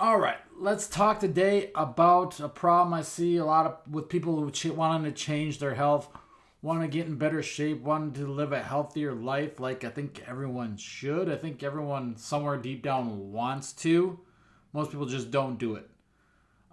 All right, let's talk today about a problem I see a lot of with people who wanting to change their health, want to get in better shape, wanting to live a healthier life. Like I think everyone should. I think everyone somewhere deep down wants to. Most people just don't do it.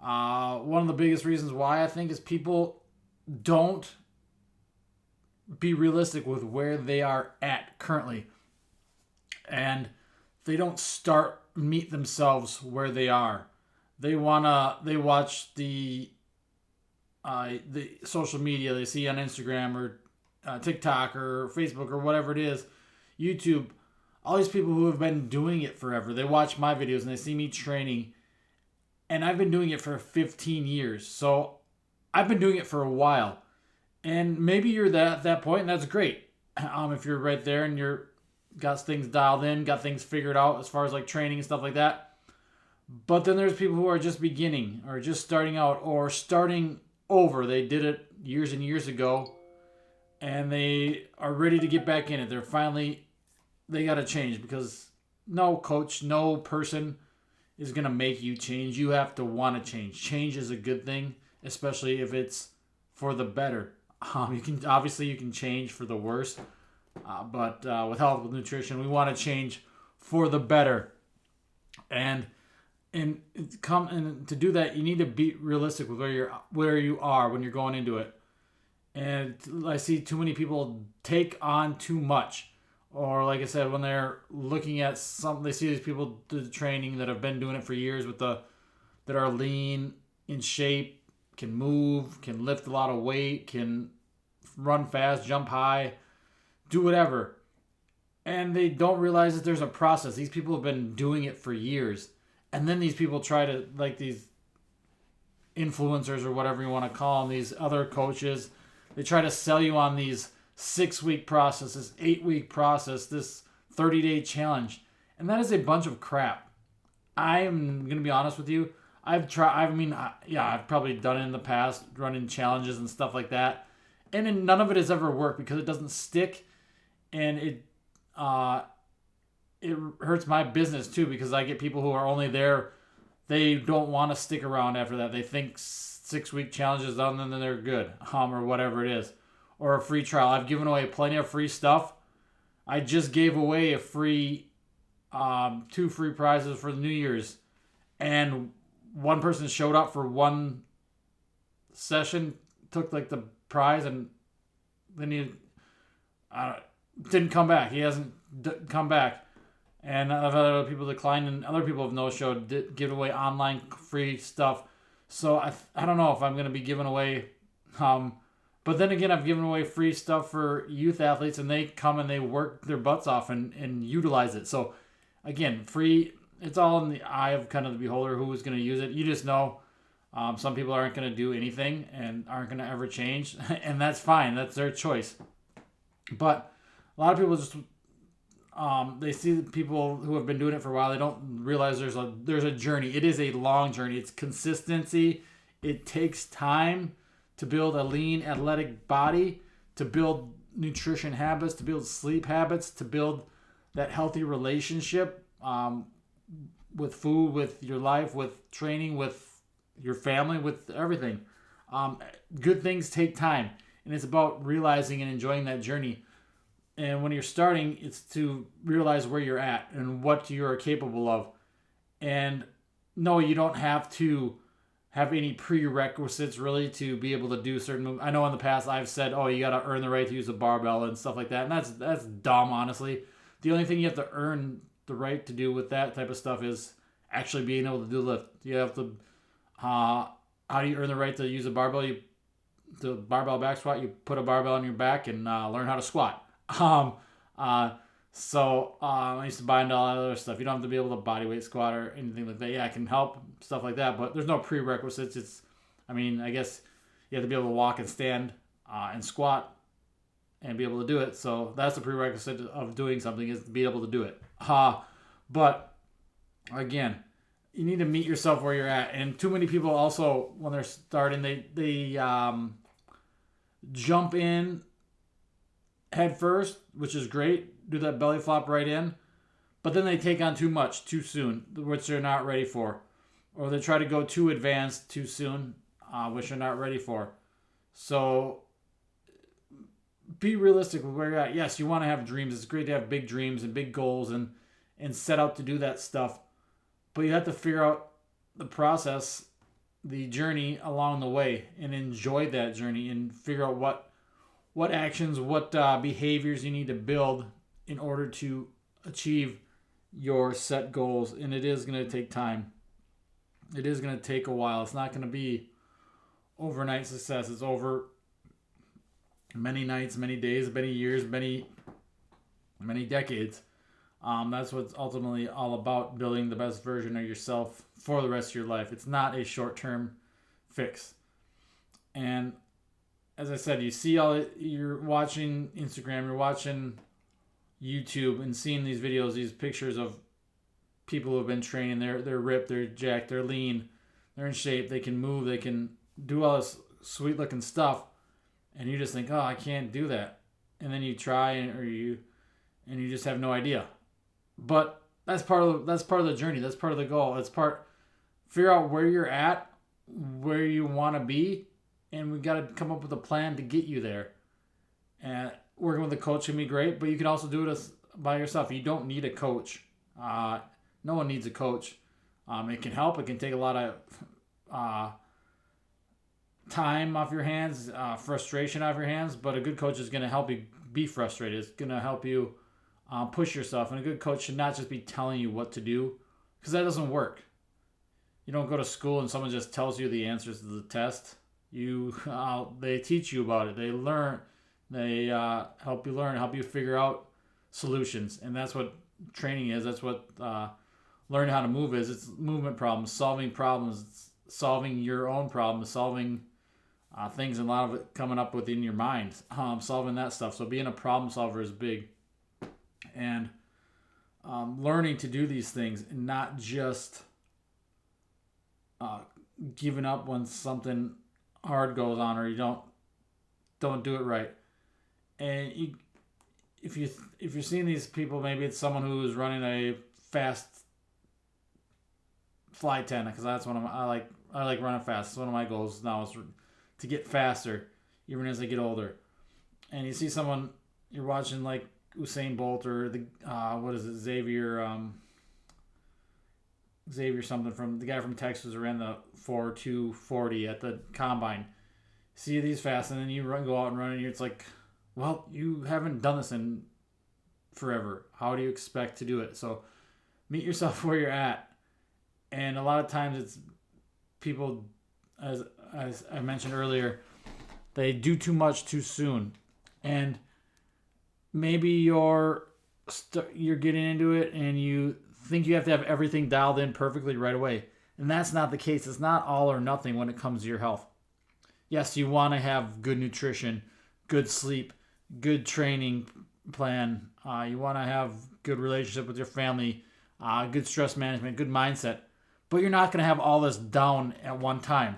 One of the biggest reasons why I think is people don't be realistic with where they are at currently, and they don't start meet themselves where they are. They watch the social media they see on Instagram or TikTok or Facebook or whatever it is, YouTube. All these people who have been doing it forever. They watch my videos and they see me training, and I've been doing it for 15 years. So I've been doing it for a while, and maybe you're that point, and that's great. If you're right there and you're got things dialed in, got things figured out as far as like training and stuff like that. But then there's people who are just beginning or just starting out or starting over. They did it years and years ago and they are ready to get back in it. They got to change because no coach, no person is going to make you change. You have to want to change. Change is a good thing, especially if it's for the better. You can change for the worse. But with health, with nutrition, we want to change for the better. And to do that, you need to be realistic with where you are when you're going into it. And I see too many people take on too much, or like I said, when they're looking at something, they see these people do the training that have been doing it for years that are lean, in shape, can move, can lift a lot of weight, can run fast, jump high, do whatever. And they don't realize that there's a process. These people have been doing it for years. And then these people try to, like these influencers or whatever you want to call them, these other coaches, they try to sell you on these 6-week process, this 8-week process, this 30-day challenge. And that is a bunch of crap. I am going to be honest with you. I've probably done it in the past, running challenges and stuff like that. And none of it has ever worked because it doesn't stick. And it hurts my business too because I get people who are only there. They don't want to stick around after that. They think 6-week challenges done, then they're good, or whatever it is, or a free trial. I've given away plenty of free stuff. I just gave away a free, 2 free prizes for the New Year's, and one person showed up for one session, took like the prize, and then he didn't come back. He hasn't come back. And I've had other people decline, and other people have no-showed, give away online free stuff. So I don't know if I'm going to be giving away. But then again, I've given away free stuff for youth athletes, and they come and they work their butts off and utilize it. So again, free. It's all in the eye of kind of the beholder who's going to use it. You just know some people aren't going to do anything and aren't going to ever change, and that's fine. That's their choice. But a lot of people just they see the people who have been doing it for a while. They don't realize there's a journey. It is a long journey. It's consistency. It takes time to build a lean, athletic body, to build nutrition habits, to build sleep habits, to build that healthy relationship with food, with your life, with training, with your family, with everything. Good things take time, and it's about realizing and enjoying that journey. And when you're starting, it's to realize where you're at and what you're capable of. And no, you don't have to have any prerequisites really to be able to do certain moves. I know in the past I've said, oh, you got to earn the right to use a barbell and stuff like that. And that's dumb, honestly. The only thing you have to earn the right to do with that type of stuff is actually being able to do the lift. You have to, how do you earn the right to use a barbell? The barbell back squat, you put a barbell on your back and learn how to squat. I used to buy into all that other stuff. You don't have to be able to bodyweight squat or anything like that. Yeah, it can help, stuff like that, but there's no prerequisites. I guess you have to be able to walk and stand and squat and be able to do it. So that's the prerequisite of doing something, is to be able to do it. But again, you need to meet yourself where you're at. And too many people also, when they're starting, they jump in head first, which is great. Do that belly flop right in. But then they take on too much too soon, which they're not ready for. or they try to go too advanced too soon, which they're not ready for. So be realistic with where you're at. Yes, you want to have dreams. It's great to have big dreams and big goals and set out to do that stuff. But you have to figure out the process, the journey along the way, and enjoy that journey and figure out what actions, what behaviors you need to build in order to achieve your set goals. And it is going to take time. It is going to take a while. It's not going to be overnight success. It's over many nights, many days, many years, many decades. That's what's ultimately all about, building the best version of yourself for the rest of your life. It's not a short-term fix. And as I said, you see you're watching Instagram, you're watching YouTube and seeing these videos, these pictures of people who have been training. They're ripped, they're jacked, they're lean, they're in shape, they can move, they can do all this sweet looking stuff, and you just think, oh, I can't do that. And then you try and you just have no idea. But that's part of the journey. That's part of the goal. Figure out where you're at, where you want to be, and we've got to come up with a plan to get you there. And working with a coach can be great, but you can also do it by yourself. You don't need a coach. No one needs a coach. It can help. It can take a lot of time off your hands, frustration off your hands, but a good coach is going to help you be frustrated. It's going to help you push yourself. And a good coach should not just be telling you what to do, because that doesn't work. You don't go to school and someone just tells you the answers to the test. They teach you about it. They learn. They help you learn, help you figure out solutions. And that's what training is. That's what learning how to move is. It's movement problems, it's solving your own problems, solving things, and a lot of it coming up within your mind, solving that stuff. So being a problem solver is big. And learning to do these things and not just giving up when something hard goes on or you don't do it right. And if you're seeing these people, maybe it's someone who's running a fast fly 10, because that's one of I like running fast. It's one of my goals now, is to get faster even as I get older. And you see someone, you're watching like Usain Bolt or the Xavier something, from the guy from Texas who ran the 4.240 at the combine. See these fast, and then you go out and run, and it's like, well, you haven't done this in forever. How do you expect to do it? So meet yourself where you're at. And a lot of times it's people, as I mentioned earlier, they do too much too soon. And maybe you're getting into it and you think you have to have everything dialed in perfectly right away. And that's not the case. It's not all or nothing when it comes to your health. Yes, you want to have good nutrition, good sleep, good training plan. You want to have good relationship with your family, good stress management, good mindset. But you're not going to have all this down at one time.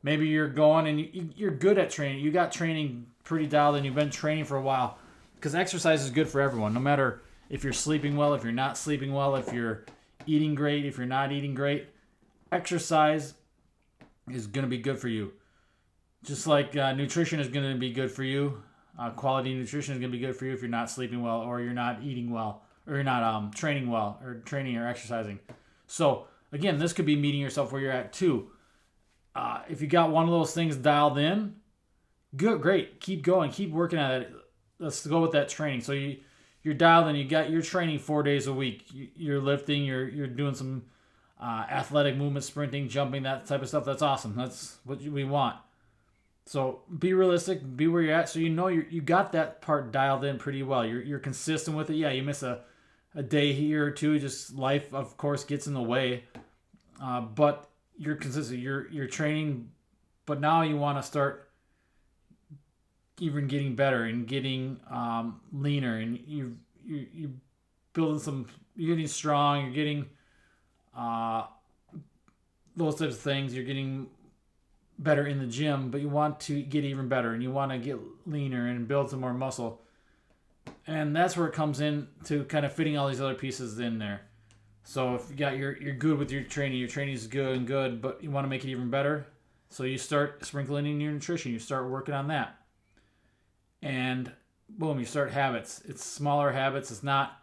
Maybe you're going and you're good at training. You got training pretty dialed in. You've been training for a while. Because exercise is good for everyone. No matter if you're sleeping well, if you're not sleeping well, if you're eating great, if you're not eating great. Exercise is going to be good for you. Just like nutrition is going to be good for you. Quality nutrition is going to be good for you if you're not sleeping well, or you're not eating well, or you're not training well, or training or exercising. So again, this could be meeting yourself where you're at too. If you got one of those things dialed in, good, great. Keep going. Keep working at it. Let's go with that training. So you're dialed in. You're training 4 days a week. You're lifting. You're doing some athletic movement, sprinting, jumping, that type of stuff. That's awesome. That's what we want. So be realistic. Be where you're at. So you got that part dialed in pretty well. You're consistent with it. Yeah, you miss a day here or two. Just life, of course, gets in the way. But you're consistent. You're training, but now you want to start even getting better and getting leaner, and you building some. You're getting strong. You're getting those types of things. You're getting better in the gym, but you want to get even better, and you want to get leaner and build some more muscle. And that's where it comes in to kind of fitting all these other pieces in there. So if you got you're good with your training is good and good, but you want to make it even better, so you start sprinkling in your nutrition. You start working on that, and boom, you start habits. It's smaller habits. It's not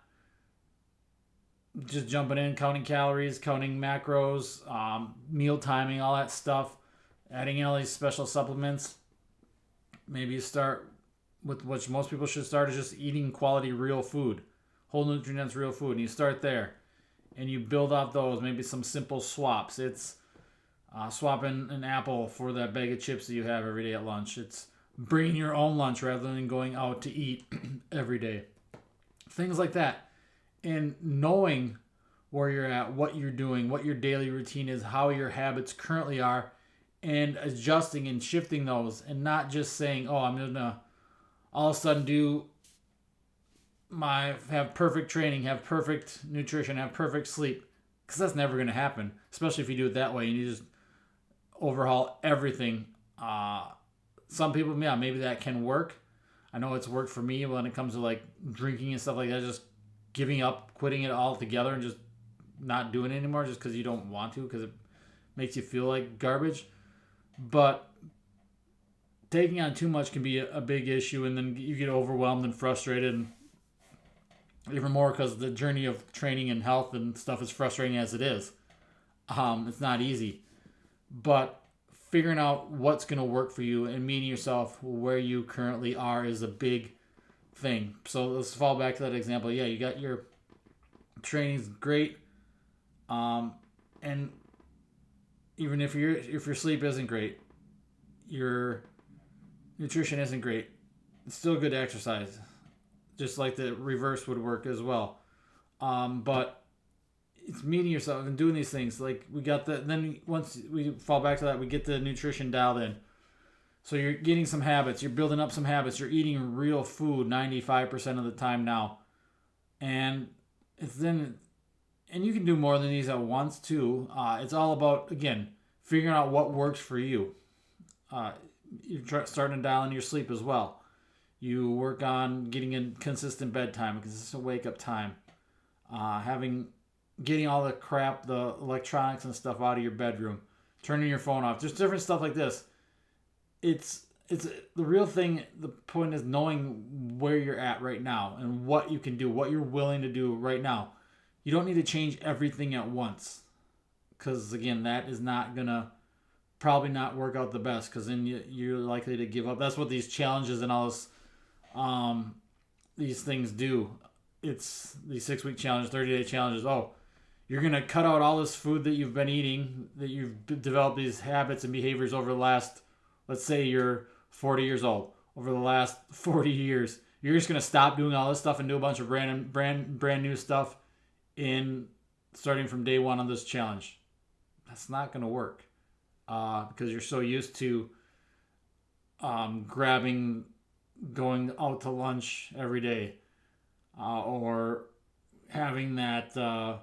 just jumping in, counting calories, counting macros, meal timing, all that stuff, adding in all these special supplements. Maybe you start with what most people should start is just eating quality real food, whole nutrient real food, and you start there, and you build off those. Maybe some simple swaps. It's swapping an apple for that bag of chips that you have every day at lunch. It's bringing your own lunch rather than going out to eat every day. Things like that. And knowing where you're at, what you're doing, what your daily routine is, how your habits currently are, and adjusting and shifting those, and not just saying, oh, I'm going to all of a sudden have perfect training, have perfect nutrition, have perfect sleep. Because that's never going to happen, especially if you do it that way and you just overhaul everything. Some people, yeah, maybe that can work. I know it's worked for me when it comes to like drinking and stuff like that, just giving up, quitting it all together and just not doing it anymore just because you don't want to, because it makes you feel like garbage. But taking on too much can be a big issue, and then you get overwhelmed and frustrated, and even more because the journey of training and health and stuff is frustrating as it is. It's not easy. But figuring out what's going to work for you and meeting yourself where you currently are is a big thing. So let's fall back to that example. Yeah, you got your training's great, and even if your sleep isn't great, your nutrition isn't great, it's still good to exercise. Just like the reverse would work as well. But it's meeting yourself and doing these things. Like we got then once we fall back to that, we get the nutrition dialed in. So you're getting some habits, you're building up some habits, you're eating real food 95% of the time now. And it's then, and you can do more than these at once too. It's all about, again, figuring out what works for you. You're starting to dial in your sleep as well. You work on getting a consistent bedtime, a consistent wake up time, getting all the crap, the electronics and stuff out of your bedroom, turning your phone off, just different stuff like this. It's the real thing. The point is knowing where you're at right now and what you can do, what you're willing to do right now. You don't need to change everything at once, because again, that is not gonna probably not work out the best, because then you're likely to give up. That's what these challenges and all this, these things do. It's these 6-week challenges, 30-day challenges. Oh, you're going to cut out all this food that you've been eating, that you've developed these habits and behaviors over the last, let's say you're 40 years old. Over the last 40 years, you're just going to stop doing all this stuff and do a bunch of brand new stuff starting from day one on this challenge. That's not going to work, because you're so used to going out to lunch every day, or having that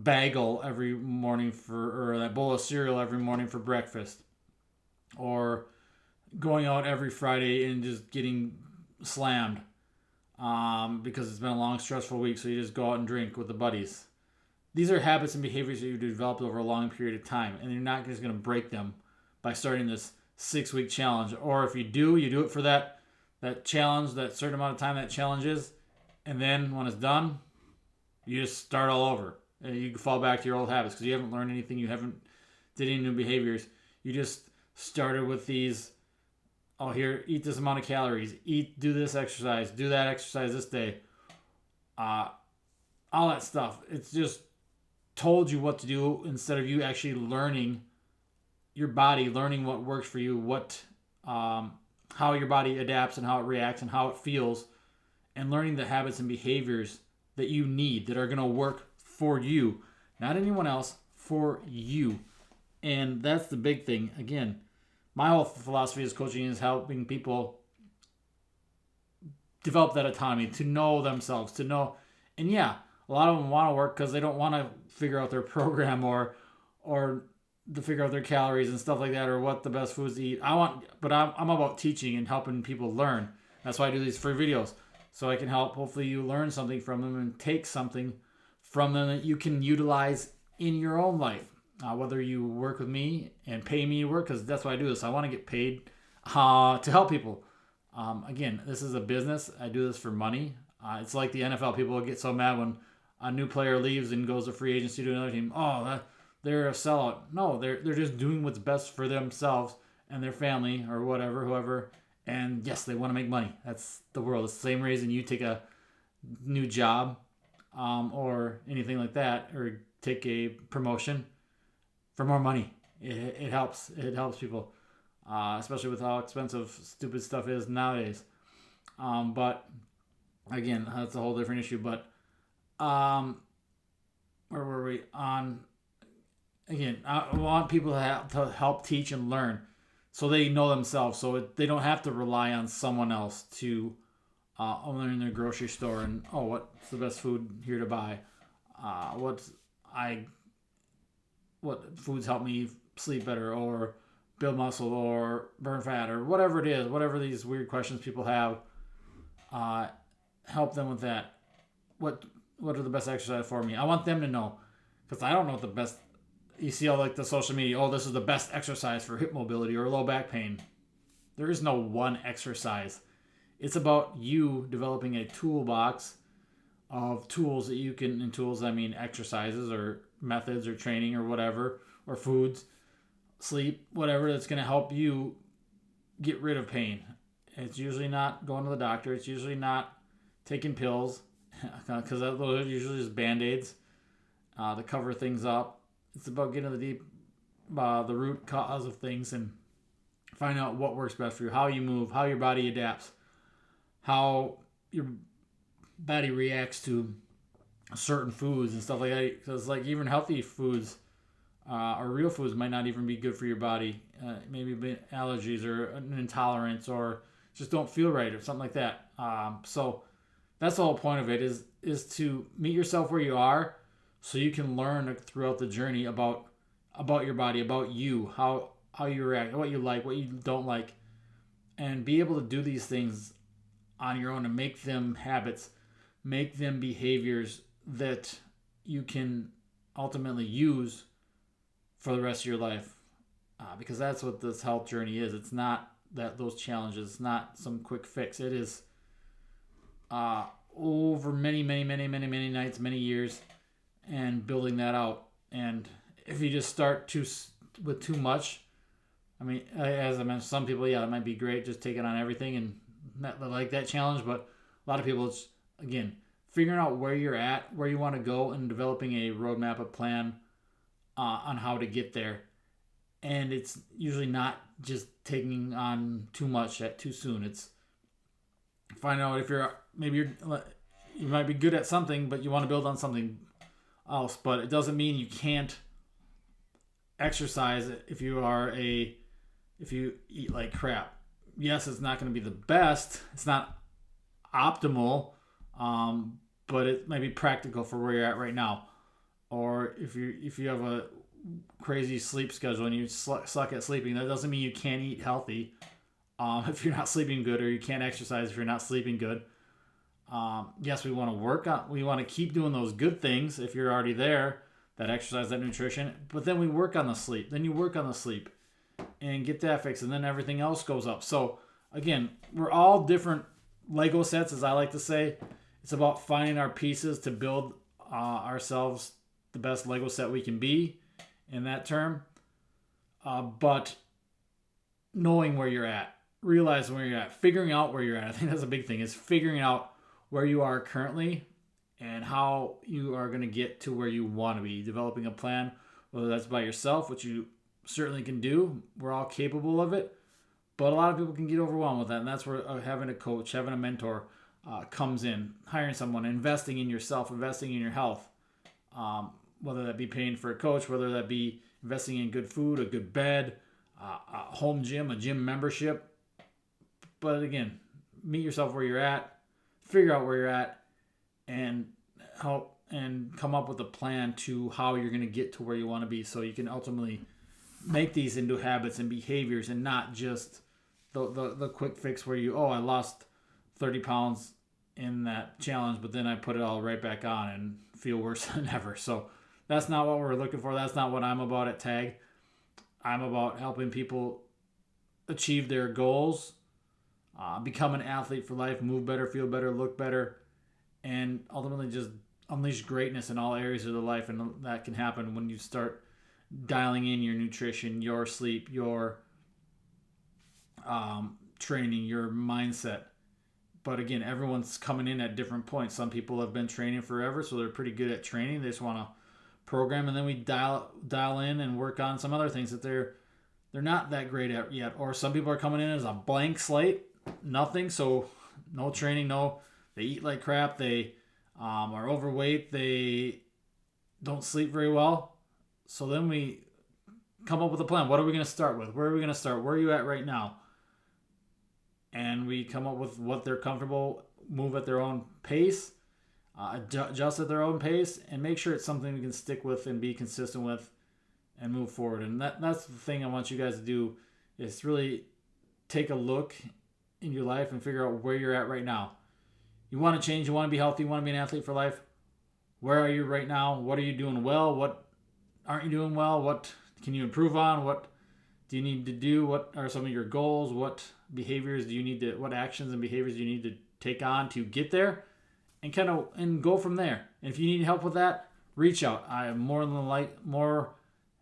bagel every morning or that bowl of cereal every morning for breakfast, or going out every Friday and just getting slammed because it's been a long, stressful week, so you just go out and drink with the buddies. These are habits and behaviors that you've developed over a long period of time, and you're not just going to break them by starting this 6-week challenge. Or if you do it for that challenge, that certain amount of time that challenge is, and then when it's done, you just start all over. And you can fall back to your old habits because you haven't learned anything, you haven't did any new behaviors. You just started with these, oh, here, eat this amount of calories, do this exercise, do that exercise this day, all that stuff. It's just told you what to do instead of you actually learning your body, learning what works for you, how your body adapts and how it reacts and how it feels, and learning the habits and behaviors that you need that are going to work for you, not anyone else, for you. And that's the big thing. Again, my whole philosophy is coaching is helping people develop that autonomy, to know themselves, to know. And yeah, a lot of them want to work because they don't want to figure out their program or to figure out their calories and stuff like that, or what the best foods to eat. I'm about teaching and helping people learn. That's why I do these free videos, so I can help. Hopefully, you learn something from them and take something from them that you can utilize in your own life. Whether you work with me and pay me to work, because that's why I do this. I want to get paid to help people. Again, this is a business. I do this for money. It's like the NFL. People get so mad when a new player leaves and goes to free agency to another team. Oh, they're a sellout. No, they're just doing what's best for themselves and their family or whatever, whoever. And yes, they want to make money. That's the world. It's the same reason you take a new job or anything like that, or take a promotion for more money. It helps. It helps people, especially with how expensive stupid stuff is nowadays. But again, that's a whole different issue. But where were we on? Again, I want people to help teach and learn, so they know themselves, so they don't have to rely on someone else to learn in their grocery store and what's the best food here to buy, what foods help me sleep better or build muscle or burn fat or whatever it is, whatever these weird questions people have. Help them with that. What are the best exercise for me? I want them to know, because I don't know what the best. You see all like the social media. Oh, this is the best exercise for hip mobility or low back pain. There is no one exercise. It's about you developing a toolbox of tools that you can. And tools, I mean exercises or methods or training or whatever, or foods, sleep, whatever, that's going to help you get rid of pain. It's usually not going to the doctor. It's usually not taking pills, because those are usually just Band-Aids to cover things up. It's about getting to the root cause of things and find out what works best for you, how you move, how your body adapts, how your body reacts to certain foods and stuff like that. Because like even healthy foods or real foods might not even be good for your body. Maybe allergies or an intolerance or just don't feel right or something like that. So that's the whole point of it is to meet yourself where you are, so you can learn throughout the journey about your body, about you, how you react, what you like, what you don't like, and be able to do these things on your own and make them habits, make them behaviors that you can ultimately use for the rest of your life. Because that's what this health journey is. It's not those challenges. It's not some quick fix. It is over many nights, many years, and building that out. And if you just start with too much, I mean, as I mentioned, some people, it might be great, just take it on everything and not like that challenge. But a lot of people, it's, again, figuring out where you're at, where you want to go, and developing a roadmap, a plan on how to get there. And it's usually not just taking on too much too soon. It's find out if you might be good at something, but you want to build on something else. But it doesn't mean you can't exercise if you eat like crap. Yes, it's not going to be the best. It's not optimal, but it might be practical for where you're at right now. Or if you have a crazy sleep schedule and you suck at sleeping, that doesn't mean you can't eat healthy. If you're not sleeping good, or you can't exercise if you're not sleeping good. Yes, we want to keep doing those good things if you're already there, that exercise, that nutrition, but then we work on the sleep. Then you work on the sleep and get that fixed, and then everything else goes up. So again, we're all different Lego sets, as I like to say. It's about finding our pieces to build ourselves the best Lego set we can be in that term. But knowing where you're at, realizing where you're at, figuring out where you're at. I think that's a big thing, is figuring out where you are currently and how you are going to get to where you want to be. Developing a plan, whether that's by yourself, which you certainly can do. We're all capable of it. But a lot of people can get overwhelmed with that. And that's where having a coach, having a mentor comes in. Hiring someone, investing in yourself, investing in your health. Whether that be paying for a coach, whether that be investing in good food, a good bed, a home gym, a gym membership. But again, meet yourself where you're at, figure out where you're at, and help and come up with a plan to how you're going to get to where you want to be, so you can ultimately make these into habits and behaviors, and not just the quick fix where I lost 30 pounds in that challenge, but then I put it all right back on and feel worse than ever. So that's not what we're looking for. That's not what I'm about at TAG. I'm about helping people achieve their goals, become an athlete for life, move better, feel better, look better, and ultimately just unleash greatness in all areas of their life. And that can happen when you start dialing in your nutrition, your sleep, your training, your mindset. But again, everyone's coming in at different points. Some people have been training forever, so they're pretty good at training. They just want to program, and then we dial in and work on some other things that they're not that great at yet. Or some people are coming in as a blank slate, nothing, so no training, they eat like crap, they are overweight, they don't sleep very well. So then we come up with a plan. What are we going to start with? Where are we going to start? Where are you at right now? And we come up with what they're comfortable, move at their own pace, adjust at their own pace, and make sure it's something we can stick with and be consistent with and move forward. And that's the thing I want you guys to do, is really take a look in your life and figure out where you're at right now. You want to change, you want to be healthy, you want to be an athlete for life. Where are you right now? What are you doing well? What aren't you doing well? What can you improve on? What do you need to do? What are some of your goals? What behaviors do you need to, what actions and behaviors do you need to take on to get there? And go from there. And if you need help with that, reach out. I am more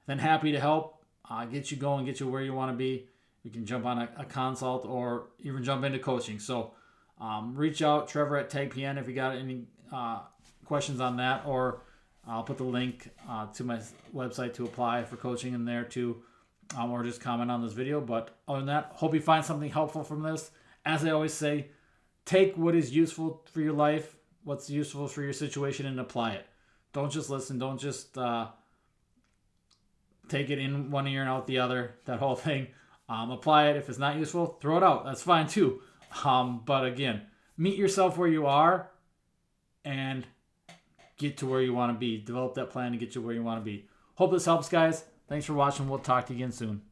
than happy to help get you going, get you where you want to be. We can jump on a consult or even jump into coaching. So reach out, Trevor at TAGPN, if you got any questions on that, or I'll put the link to my website to apply for coaching in there too, or just comment on this video. But other than that, hope you find something helpful from this. As I always say, take what is useful for your life, what's useful for your situation, and apply it. Don't just listen. Don't just take it in one ear and out the other, that whole thing. Apply it. If it's not useful, throw it out. That's fine too. But again, meet yourself where you are and get to where you want to be. Develop that plan to get you where you want to be. Hope this helps, guys. Thanks for watching. We'll talk to you again soon.